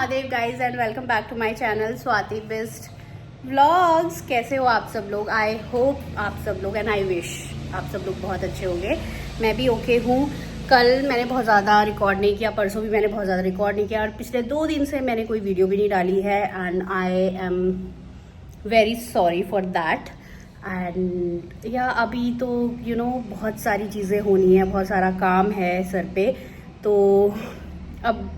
Mahadev guys and welcome back to my channel Swati best vlogs. कैसे हो आप सब लोग? आई होप आप सब लोग एंड आई विश आप सब लोग बहुत अच्छे होंगे। मैं भी ओके हूँ। कल मैंने बहुत ज़्यादा रिकॉर्ड नहीं किया, परसों भी मैंने बहुत ज़्यादा रिकॉर्ड नहीं किया और पिछले 2 दिन से मैंने कोई वीडियो भी नहीं डाली है and I am very sorry for that. And या अभी तो बहुत सारी चीज़ें होनी है, बहुत सारा काम है सर पे, तो अब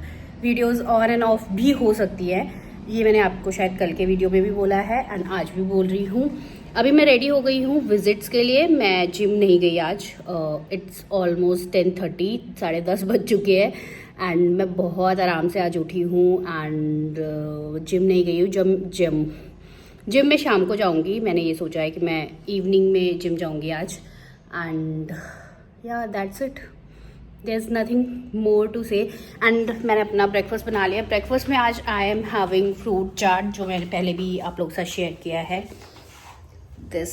वीडियोस ऑन एंड ऑफ भी हो सकती है। ये मैंने आपको शायद कल के वीडियो में भी बोला है एंड आज भी बोल रही हूँ। अभी मैं रेडी हो गई हूँ विजिट्स के लिए। मैं जिम नहीं गई आज। इट्स ऑलमोस्ट 10:30, 10:30 बज चुके हैं एंड मैं बहुत आराम से आज उठी हूँ एंड जिम नहीं गई हूँ। जिम में शाम को जाऊँगी। मैंने ये सोचा है कि मैं इवनिंग में जिम जाऊँगी आज and yeah that's it. There is nothing more to say. And मैंने अपना ब्रेकफास्ट बना लिया। ब्रेकफास्ट में आज I am having fruit chaat, जो मैंने पहले भी आप लोग के साथ शेयर किया है। दिस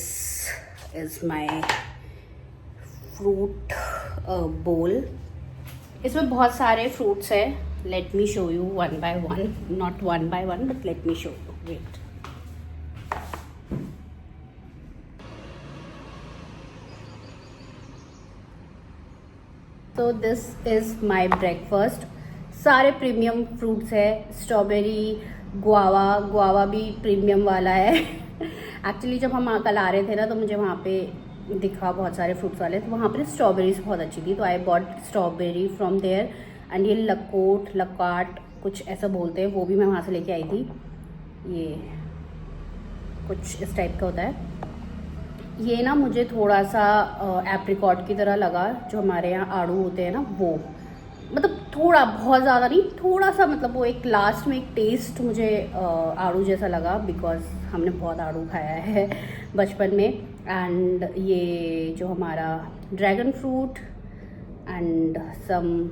इज़ माई फ्रूट बोल। इसमें बहुत सारे फ्रूट्स हैं। Let me show you one by one, not one by one but let me show you. Wait, तो दिस इज़ माई ब्रेकफास्ट। सारे प्रीमियम फ्रूट्स है। स्ट्रॉबेरी, गुआवा भी प्रीमियम वाला है। एक्चुअली जब हम कल आ रहे थे ना, तो मुझे वहाँ पे दिखा बहुत सारे फ्रूट्स वाले, तो वहाँ पे स्ट्रॉबेरीज बहुत अच्छी थी, तो I bought strawberry from there. And ये लकाट कुछ ऐसा बोलते हैं, वो भी मैं वहाँ से लेके आई थी। ये कुछ इस टाइप का होता है। ये ना मुझे थोड़ा सा एप्रिकॉट की तरह लगा, जो हमारे यहाँ आड़ू होते हैं ना, वो मतलब थोड़ा, बहुत ज़्यादा नहीं, थोड़ा सा, मतलब वो एक लास्ट में एक टेस्ट मुझे आड़ू जैसा लगा, बिकॉज हमने बहुत आड़ू खाया है बचपन में। एंड ये जो हमारा ड्रैगन फ्रूट एंड सम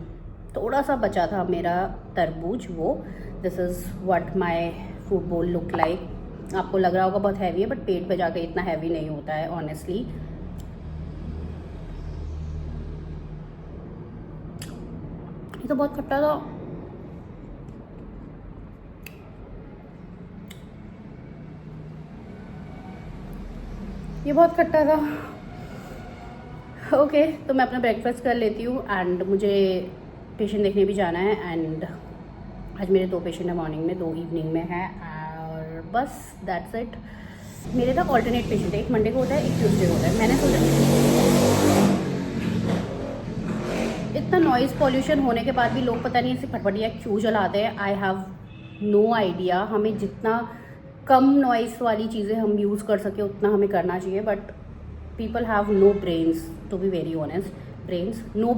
थोड़ा सा बचा था मेरा तरबूज, वो। This is what my fruit बोल लुक लाइक। आपको लग रहा होगा बहुत हैवी है, बट पेट पे जाके इतना हैवी नहीं होता है ऑनेस्टली। ये तो बहुत खट्टा था। ये बहुत खट्टा था। ओके, तो मैं अपना ब्रेकफास्ट कर लेती हूँ एंड मुझे पेशेंट देखने भी जाना है। एंड आज मेरे 2 पेशेंट है, मॉर्निंग में 2 इवनिंग में है, और बस दैट्स इट। मेरे ना ऑल्टरनेट पेशेंट है, एक मंडे को होता है, एक ट्यूसडे को होता है। मैंने सोचा इतना नॉइज़ पॉल्यूशन होने के बाद भी लोग पता नहीं ऐसे फटफटियाँ क्यों जलाते हैं। I have no idea. हमें जितना कम नॉइज़ वाली चीज़ें हम यूज़ कर सके उतना हमें करना चाहिए, but people have no brains, to be very honest. No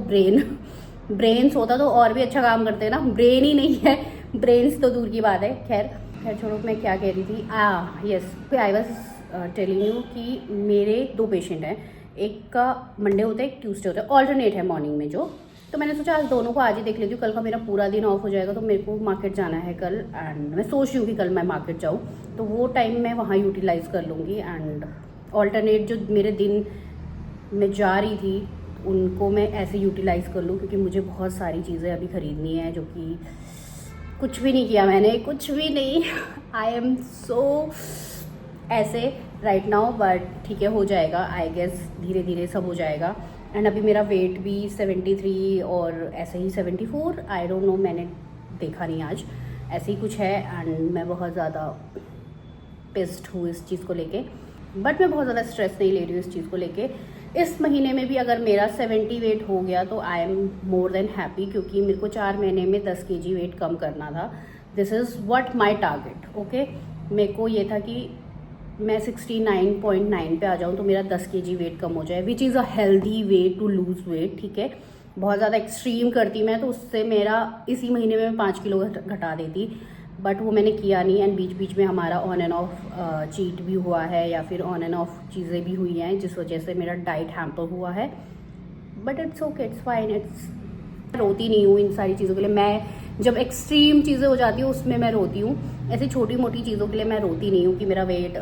brains होता तो और भी अच्छा काम करते हैं ना। ब्रेन ही नहीं है, ब्रेन्स तो दूर की बात है। खैर छोड़ो, मैं क्या कह रही थी। Yes, I was telling you कि मेरे 2 पेशेंट हैं, एक का मंडे होता है, एक ट्यूसडे होता है, ऑल्टरनेट है मॉर्निंग में जो। तो मैंने सोचा आज दोनों को आज ही देख लेती हूँ। कल का मेरा पूरा दिन ऑफ हो जाएगा, तो मेरे को मार्केट जाना है कल एंड मैं सोच रही हूँ कि कल मैं मार्केट जाऊँ, तो वो टाइम मैं वहाँ यूटिलाइज़ कर लूँगी। एंड ऑल्टरनेट जो मेरे दिन में जा रही थी, उनको मैं ऐसे यूटिलाइज़ कर लूँ, क्योंकि मुझे बहुत सारी चीज़ें अभी ख़रीदनी है, जो कि कुछ भी नहीं किया मैंने, कुछ भी नहीं। आई एम सो ऐसे राइट नाउ, बट ठीक है, हो जाएगा। आई गेस धीरे धीरे सब हो जाएगा। एंड अभी मेरा वेट भी 73 और ऐसे ही 74, आई डोंट नो, मैंने देखा नहीं आज, ऐसे ही कुछ है। एंड मैं बहुत ज़्यादा पिस्ड हूँ इस चीज़ को लेके, बट मैं बहुत ज़्यादा स्ट्रेस नहीं ले रही हूँ इस चीज़ को लेके। इस महीने में भी अगर मेरा 70 वेट हो गया तो I am more than happy, क्योंकि मेरे को 4 महीने में 10 kg वेट कम करना था। This is what my target. Okay, मेरे को ये था कि मैं 69.9 पे आ जाऊँ तो मेरा 10 kg वेट कम हो जाए, which is a healthy way to lose weight. ठीक है, बहुत ज़्यादा एक्सट्रीम करती मैं तो उससे मेरा इसी महीने में मैं 5 किलो घटा देती, बट वो मैंने किया नहीं। एंड बीच बीच में हमारा ऑन एंड ऑफ चीट भी हुआ है, या फिर ऑन एंड ऑफ चीज़ें भी हुई हैं, जिस वजह से मेरा डाइट हैम्पर हुआ है। But it's okay, it's fine. रोती नहीं हूँ इन सारी चीज़ों के लिए। मैं जब एक्सट्रीम चीज़ें हो जाती हैं उसमें मैं रोती हूँ, ऐसी छोटी मोटी चीज़ों के लिए मैं रोती नहीं हूँ कि मेरा वेट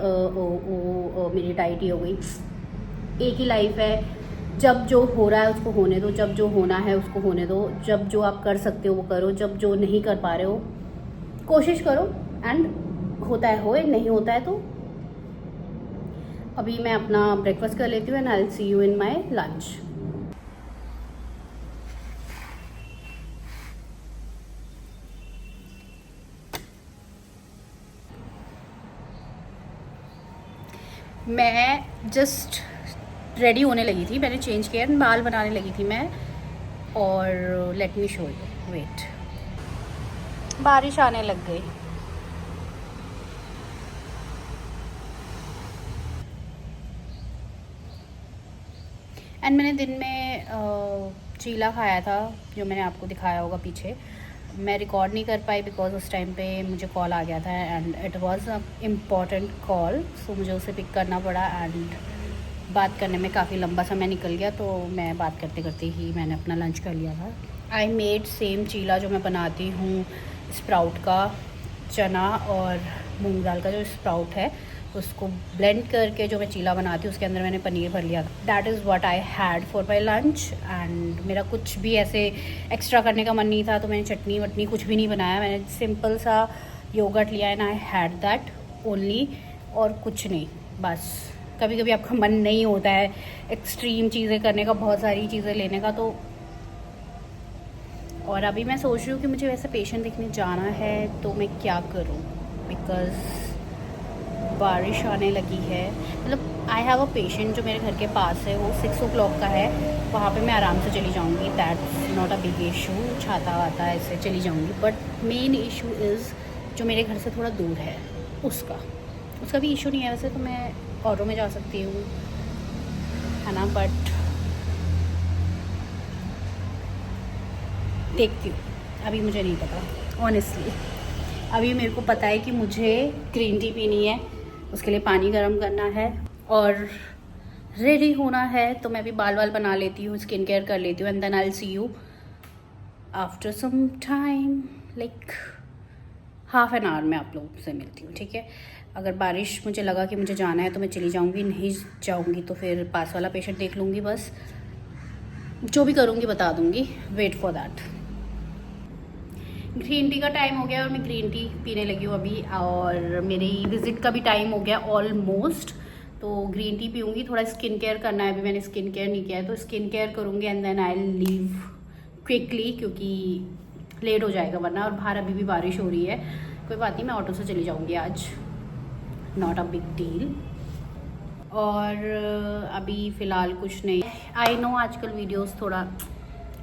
मेरी डाइट ही हो गई। एक ही लाइफ है, जब जो हो रहा है उसको होने दो, जब जो होना है उसको होने दो, जब जो आप कर सकते हो वो करो, जब जो नहीं कर पा रहे हो कोशिश करो एंड होता है होए, नहीं होता है तो अभी मैं अपना ब्रेकफास्ट कर लेती हूँ and I will see you in my lunch. मैं जस्ट रेडी होने लगी थी, मैंने चेंज किया, बाल बनाने लगी थी मैं, और let me show you, wait, बारिश आने लग गई। एंड मैंने दिन में चीला खाया था, जो मैंने आपको दिखाया होगा पीछे। मैं रिकॉर्ड नहीं कर पाई बिकॉज उस टाइम पे मुझे कॉल आ गया था and it was a important call, so मुझे उसे पिक करना पड़ा एंड बात करने में काफ़ी लंबा समय निकल गया, तो मैं बात करते करते ही मैंने अपना लंच कर लिया था। आई मेड सेम चीला जो मैं बनाती हूँ, स्प्राउट का, चना और मूंग दाल का जो स्प्राउट है उसको ब्लेंड करके जो मैं चीला बनाती हूँ उसके अंदर मैंने पनीर भर लिया था। That is what I had for my lunch and मेरा कुछ भी ऐसे एक्स्ट्रा करने का मन नहीं था, तो मैंने चटनी वटनी कुछ भी नहीं बनाया, मैंने सिंपल सा योगर्ट लिया and I had that only, और कुछ नहीं। बस कभी कभी आपका मन नहीं होता है एक्सट्रीम चीज़ें करने का, बहुत सारी चीज़ें लेने का, तो और अभी मैं सोच रही हूँ कि मुझे वैसे पेशेंट देखने जाना है, तो मैं क्या करूँ बिकॉज़ बारिश आने लगी है। मतलब आई हैव अ पेशेंट जो मेरे घर के पास है, वो 6 o'clock का है, वहाँ पे मैं आराम से चली जाऊँगी, that's not a big issue, छाता वाता ऐसे चली जाऊँगी। बट मेन इशू इज़ जो मेरे घर से थोड़ा दूर है उसका भी इशू नहीं है वैसे, तो मैं ऑटो में जा सकती हूँ, है ना, बट देखती हूँ, अभी मुझे नहीं पता ऑनेस्टली। अभी मेरे को पता है कि मुझे ग्रीन टी पीनी है, उसके लिए पानी गर्म करना है और रेडी होना है, तो मैं भी बाल वाल बना लेती हूँ, स्किन केयर कर लेती हूँ and then I will see you after some time, like half an hour में आप लोगों से मिलती हूँ, ठीक है। अगर बारिश मुझे लगा कि मुझे जाना है तो मैं चली जाऊँगी, नहीं जाऊँगी तो फिर पास वाला पेशेंट देख लूँगी, बस जो भी करूँगी बता दूँगी, wait for that. Green tea का टाइम हो गया और मैं ग्रीन टी पीने लगी हूँ अभी, और मेरी विज़िट का भी टाइम हो गया ऑलमोस्ट, तो ग्रीन टी पीऊँगी। थोड़ा स्किन केयर करना है, अभी मैंने स्किन केयर नहीं किया है, तो स्किन केयर करूँगी and then I leave quickly, क्योंकि लेट हो जाएगा वरना, और बाहर अभी भी बारिश हो रही है। कोई बात नहीं, मैं ऑटो से चली जाऊँगी आज, नॉट अ बिग डील। और अभी फ़िलहाल कुछ नहीं। आई नो आजकल वीडियोस थोड़ा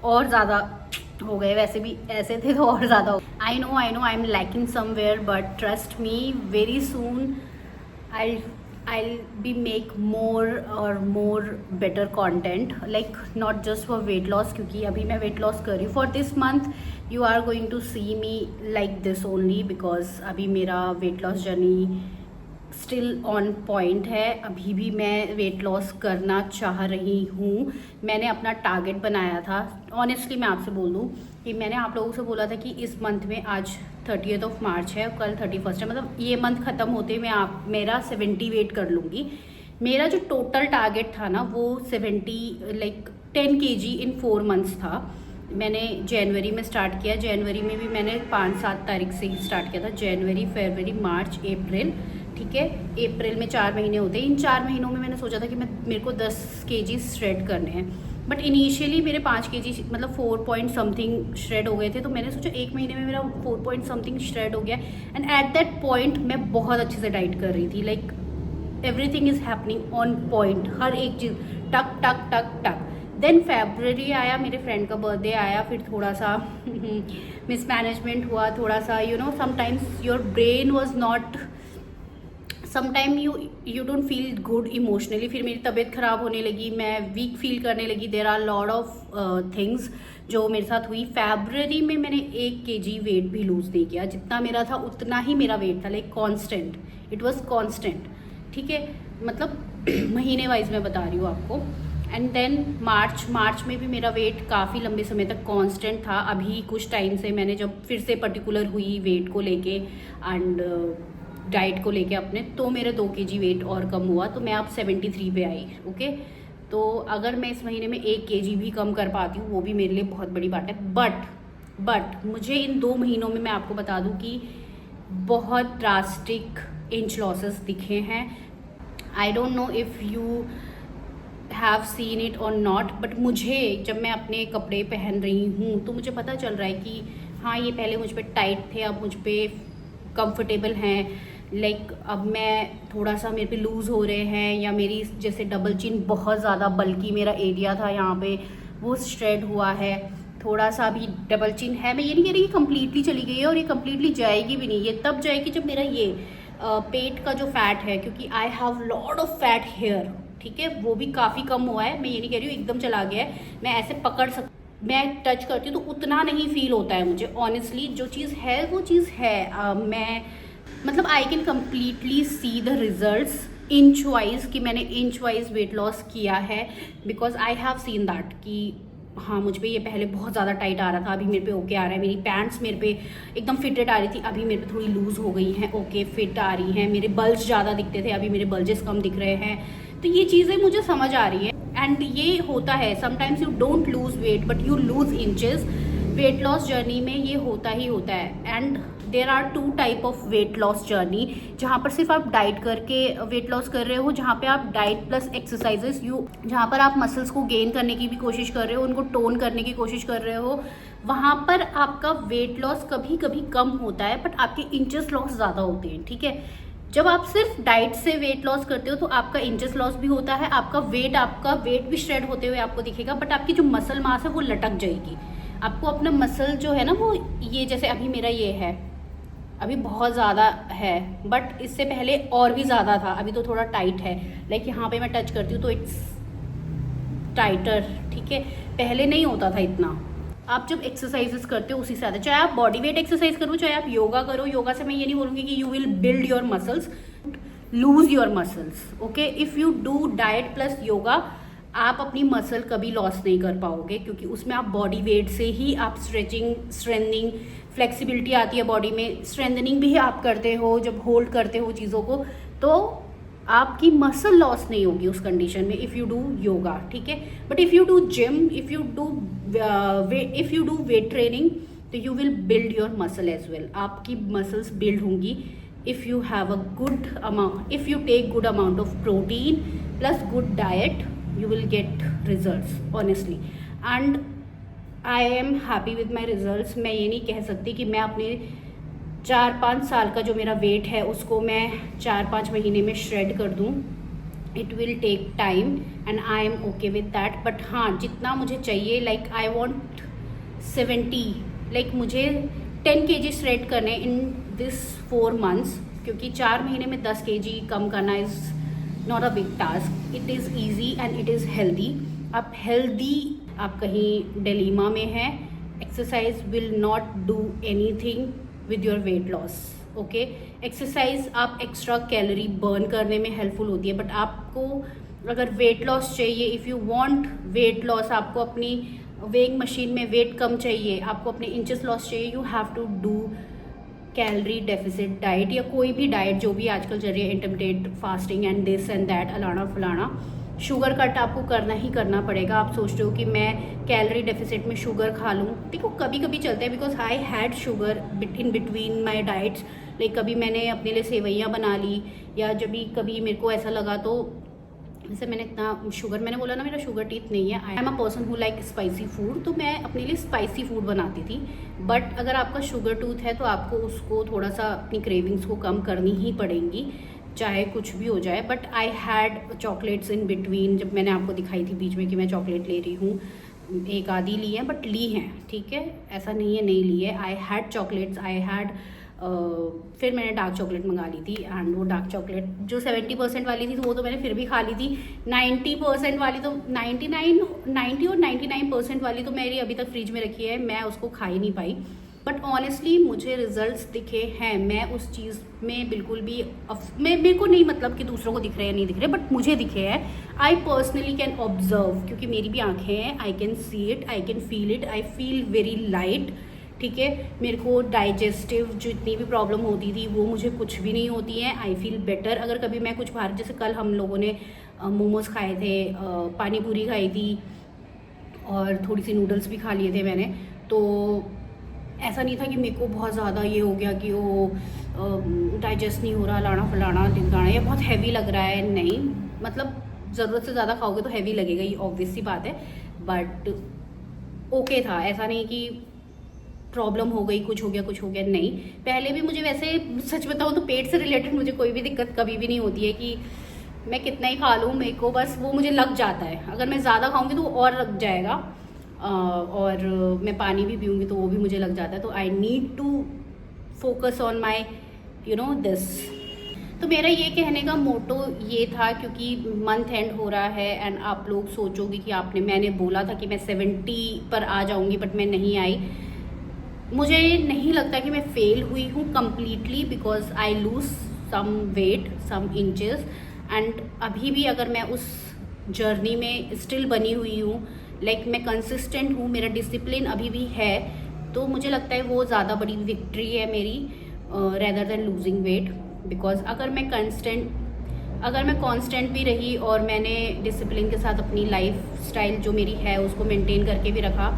और ज़्यादा हो गए, वैसे भी ऐसे थे तो और ज़्यादा हो। I know I am lacking somewhere, but trust me very soon I'll be make more better content, like not just for weight loss, क्योंकि अभी मैं weight loss कर रही हूँ। For this month you are going to see me like this only, because अभी मेरा weight loss journey still on point है, अभी भी मैं वेट लॉस करना चाह रही हूँ। मैंने अपना टारगेट बनाया था, ऑनेस्टली मैं आपसे बोल दूँ कि मैंने आप लोगों से बोला था कि इस मंथ में, आज 30th मार्च है, कल 31 है, मतलब ये मंथ ख़त्म होते मैं मेरा 70 वेट कर लूँगी। मेरा जो टोटल टारगेट था ना वो 70 लाइक 10 kg इन 4 months था। मैंने जनवरी में स्टार्ट किया, जनवरी में भी मैंने 5-7 तारीख से ही स्टार्ट किया था, जनवरी, फरवरी, मार्च, अप्रैल, ठीक है। अप्रैल में 4 महीने होते हैं, इन 4 महीनों में मैंने सोचा था कि मेरे को 10 kg श्रेड करने हैं, बट इनिशियली मेरे 5 kg मतलब 4 पॉइंट समथिंग श्रेड हो गए थे, तो मैंने सोचा 1 महीने में मेरा 4 पॉइंट समथिंग श्रेड हो गया। एंड एट दैट पॉइंट मैं बहुत अच्छे से डाइट कर रही थी, like everything is happening on point, हर एक चीज़ टक टक टक टक। देन फेब्रवरी आया, मेरे फ्रेंड का बर्थडे आया, फिर थोड़ा सा मिसमैनेजमेंट हुआ, थोड़ा सा sometimes your brain was not, sometime you don't feel good emotionally. फिर मेरी तबीयत ख़राब होने लगी, मैं वीक फील करने लगी, there are lot of things जो मेरे साथ हुई। फेब्रवरी में मैंने 1 kg वेट भी लूज़ नहीं किया, जितना मेरा था उतना ही मेरा वेट था, like constant, it was constant, ठीक है, मतलब महीने वाइज मैं बता रही हूँ आपको। एंड देन मार्च में भी मेरा वेट काफ़ी लंबे समय तक कांस्टेंट था। अभी कुछ टाइम से मैंने जब फिर से पर्टिकुलर हुई वेट को लेके एंड डाइट को लेके अपने, तो मेरे 2 kg वेट और कम हुआ, तो मैं अब 73 पे आई, ओके। तो अगर मैं इस महीने में 1 kg भी कम कर पाती हूँ वो भी मेरे लिए बहुत बड़ी बात है। बट मुझे इन 2 महीनों में मैं आपको बता दूँ कि बहुत ड्रास्टिक इंच लॉसेस दिखे हैं। I don't know if you have seen it और नॉट, बट मुझे जब मैं अपने कपड़े पहन रही हूँ तो मुझे पता चल रहा है कि हाँ, ये पहले मुझ पे टाइट थे, अब मुझ पे कंफर्टेबल हैं। लाइक अब मैं थोड़ा सा मेरे पे लूज़ हो रहे हैं, या मेरी जैसे डबल चिन बहुत ज़्यादा बल्कि मेरा एरिया था यहाँ पे वो स्ट्रेट हुआ है, थोड़ा सा भी डबल चिन है। मैं ये नहीं कह रही कि कम्प्लीटली चली गई है, और ये कम्प्लीटली जाएगी भी नहीं। ये तब जाएगी जब मेरा ये पेट का जो फैट है, क्योंकि I have lot of fat hair, ठीक है, वो भी काफ़ी कम हुआ है। मैं ये नहीं कह रही हूँ एकदम चला गया है, मैं ऐसे मैं टच करती हूँ तो उतना नहीं फील होता है मुझे। ऑनेस्टली जो चीज़ है वो चीज़ है। मैं मतलब I can completely see the results inch wise, कि मैंने इंच वाइज वेट लॉस किया है, because I have seen that कि हाँ, मुझ पे ये पहले बहुत ज़्यादा टाइट आ रहा था, अभी मेरे पे ओके आ रहा है। मेरी पैंट्स मेरे पे एकदम फिटेड आ रही थी, अभी मेरे पे थोड़ी लूज़ हो गई हैं, ओके फिट आ रही हैं। मेरे बल्ज ज़्यादा दिखते थे, अभी मेरे बल्जेस कम दिख रहे हैं। तो ये चीज़ें मुझे समझ आ रही है। एंड ये होता है, sometimes you don't lose weight but you lose inches. Weight loss journey में ये होता ही होता है। And there are 2 type of weight loss journey, जहाँ पर सिर्फ आप डाइट करके वेट लॉस कर रहे हो, जहाँ पे आप डाइट प्लस एक्सरसाइजेस जहाँ पर आप मसल्स को गेन करने की भी कोशिश कर रहे हो, उनको टोन करने की कोशिश कर रहे हो, वहाँ पर आपका वेट लॉस कभी कभी कम होता है, बट आपके इंचेस लॉस ज़्यादा होते हैं, ठीक है। जब आप सिर्फ डाइट से वेट लॉस करते हो तो आपका इंचेस लॉस भी होता है, आपका वेट भी श्रेड होते हुए आपको दिखेगा, बट आपकी जो मसल मास है वो लटक जाएगी। आपको अपना मसल जो है ना, वो ये जैसे अभी मेरा ये है, अभी बहुत ज़्यादा है, बट इससे पहले और भी ज़्यादा था, अभी तो थोड़ा टाइट है। लाइक यहाँ पे मैं टच करती हूँ तो इट्स टाइटर, ठीक है, पहले नहीं होता था इतना। आप जब एक्सरसाइजेस करते हो उसी से आता है, चाहे आप बॉडी वेट एक्सरसाइज करो, चाहे आप योगा करो। योगा से मैं ये नहीं बोलूँगी कि you will build your muscles, lose your muscles, okay. If you do diet plus yoga, आप अपनी मसल कभी लॉस नहीं कर पाओगे, क्योंकि उसमें आप बॉडी वेट से ही आप स्ट्रेचिंग, स्ट्रेंथनिंग, फ्लेक्सिबिलिटी आती है बॉडी में, स्ट्रेंथनिंग भी आप करते हो जब होल्ड करते हो चीज़ों को, तो आपकी मसल लॉस नहीं होगी उस कंडीशन में इफ़ यू डू योगा, ठीक है। But if you do gym, if you do weight training, तो you will build your muscle as well. आपकी मसल्स बिल्ड होंगी if you have a good amount, if you take good amount of protein plus good diet, you will get results honestly, and I am happy with my results। मैं ये नहीं कह सकती कि मैं अपने 4-5 साल का जो मेरा वेट है उसको मैं 4-5 महीने में श्रेड कर दूँ। It will take time and I am okay with that. But हाँ, जितना मुझे चाहिए, लाइक आई वॉन्ट 70, लाइक मुझे 10 kg श्रेड करने इन दिस 4 months, क्योंकि 4 महीने में 10 kg कम करना is not a big task, it is easy and it is healthy. आप हेल्दी, आप कहीं डिलेमा में हैं, exercise will not do anything with your weight loss, okay. Exercise आप एक्स्ट्रा कैलोरी बर्न करने में हेल्पफुल होती है, बट आपको अगर वेट लॉस चाहिए, if you want weight loss, आपको अपनी वेइंग मशीन में वेट कम चाहिए, आपको अपने इंचेस लॉस चाहिए, you have to do calorie deficit diet, या कोई भी डाइट जो भी आजकल चल रही है, intermittent fasting and this and that, अलाना फलाना। शुगर कट आपको करना ही करना पड़ेगा। आप सोचते हो कि मैं कैलोरी डेफिसिट में शुगर खा लूँ, देखो कभी कभी चलता है, because I had sugar in between my diets. Like कभी मैंने अपने लिए सेवैयाँ बना ली, या जब भी कभी मेरे को ऐसा लगा तो जैसे मैंने इतना शुगर, मैंने बोला ना मेरा शुगर टीथ नहीं है, I am a person who like spicy food, तो मैं अपने लिए स्पाइसी फूड बनाती थी। बट अगर आपका शुगर टूथ है तो आपको उसको थोड़ा सा अपनी क्रेविंग्स को कम करनी ही पड़ेंगी, चाहे कुछ भी हो जाए। But I had chocolates in between, जब मैंने आपको दिखाई थी बीच में कि मैं चॉकलेट ले रही हूँ, एक आधी ली है बट ली हैं, ठीक है, ऐसा नहीं है नहीं ली है। I had chocolates, I had फिर मैंने डार्क चॉकलेट मंगा ली थी, एंड वो डार्क चॉकलेट जो 70% वाली थी तो वो तो मैंने फिर भी खा ली थी। 90% वाली तो 90 और 99% वाली तो मेरी अभी तक फ्रिज में रखी है, मैं उसको खा ही नहीं पाई। बट ऑनेस्टली मुझे रिजल्ट्स दिखे हैं, मैं उस चीज़ में बिल्कुल भी मेरे को नहीं मतलब कि दूसरों को दिख रहे हैं नहीं दिख रहे, बट मुझे दिखे हैं। आई पर्सनली कैन ऑब्जर्व, क्योंकि मेरी भी आंखें हैं, I can see it, I can feel it, I feel very light, ठीक है। मेरे को डाइजेस्टिव जितनी भी प्रॉब्लम होती थी वो मुझे कुछ भी नहीं होती है, आई फील बेटर। अगर कभी मैं कुछ बाहर, जैसे कल हम लोगों ने मोमोज खाए थे, पानी पूरी खाई थी, और थोड़ी सी नूडल्स भी खा लिए थे मैंने, तो ऐसा नहीं था कि मेरे को बहुत ज़्यादा ये हो गया कि वो डाइजेस्ट नहीं हो रहा, लाना फलाना ढिमकाना, या बहुत हैवी लग रहा है, नहीं, मतलब ज़रूरत से ज़्यादा खाओगे तो हैवी लगेगा, ये ऑब्वियस सी बात है। बट ओके था, ऐसा नहीं कि प्रॉब्लम हो गई, कुछ हो गया, नहीं। पहले भी मुझे वैसे सच बताऊँ तो पेट से रिलेटेड मुझे कोई भी दिक्कत कभी भी नहीं होती है कि मैं कितना ही खा लूँ, मेरे को बस वो मुझे लग जाता है। अगर मैं ज़्यादा खाऊंगी तो वो और लग जाएगा, और मैं पानी भी पीऊँगी तो वो भी मुझे लग जाता है। तो I need to focus on my this. तो मेरा ये कहने का मोटो ये था, क्योंकि मंथ एंड हो रहा है एंड आप लोग सोचोगे कि मैंने बोला था कि मैं 70 पर आ जाऊंगी, बट मैं नहीं आई। मुझे नहीं लगता कि मैं फेल हुई हूँ completely, because I lose some weight, some inches, and अभी भी अगर मैं उस जर्नी में स्टिल बनी हुई हूँ, लाइक मैं कंसिस्टेंट हूँ, मेरा डिसिप्लिन अभी भी है, तो मुझे लगता है वो ज़्यादा बड़ी विक्ट्री है मेरी, rather than losing weight. Because अगर मैं कांस्टेंट भी रही और मैंने डिसिप्लिन के साथ अपनी लाइफ स्टाइल जो मेरी है उसको मेंटेन करके भी रखा,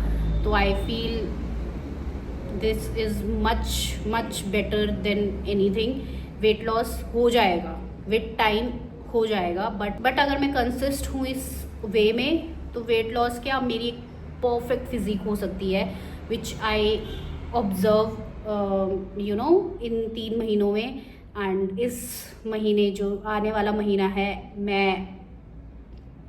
तो I feel this is much better than anything. Weight loss हो जाएगा विद टाइम, हो जाएगा, बट अगर मैं कंसिस्ट हूँ इस वे में, तो वेट लॉस क्या, मेरी एक परफेक्ट फिजिक हो सकती है, विच आई ऑब्जर्व इन 3 महीनों में। एंड इस महीने जो आने वाला महीना है, मैं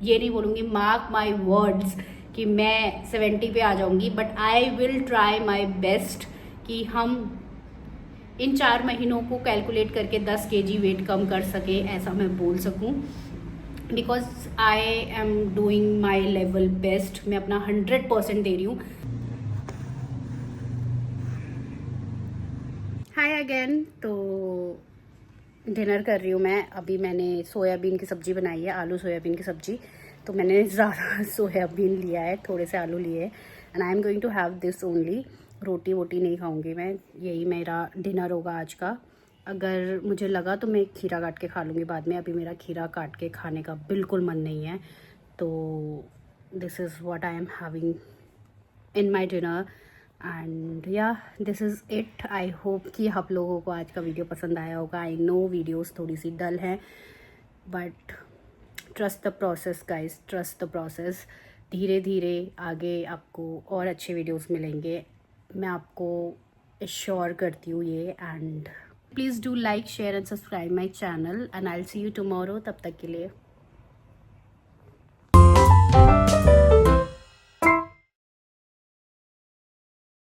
ये नहीं बोलूँगी, मार्क माई वर्ड्स, कि मैं 70 पे आ जाऊँगी, but I will try my best कि हम इन 4 महीनों को कैलकुलेट करके 10 kg वेट कम कर सके, ऐसा मैं बोल सकूँ। Because I am doing my level best, मैं अपना 100% दे रही हूँ। हाय अगेन। तो डिनर कर रही हूँ मैं अभी। मैंने सोयाबीन की सब्ज़ी बनाई है, आलू सोयाबीन की सब्ज़ी। तो मैंने ज़्यादा सोयाबीन लिया है, थोड़े से आलू लिए हैं, and I am going to have this only. रोटी वोटी नहीं खाऊंगी मैं, यही मेरा डिनर होगा आज का। अगर मुझे लगा तो मैं खीरा काट के खा लूँगी बाद में, अभी मेरा खीरा काट के खाने का बिल्कुल मन नहीं है। तो this is what I am having in my dinner, and yeah this is it. I hope कि आप लोगों को आज का वीडियो पसंद आया होगा। आई नो वीडियोस थोड़ी सी डल हैं, but trust the process guys, trust the process. धीरे धीरे आगे आपको और अच्छे वीडियोस मिलेंगे, मैं आपको एश्योर करती हूँ ये। And please do like, share and subscribe my channel, and I will see you tomorrow. तब तक के लिए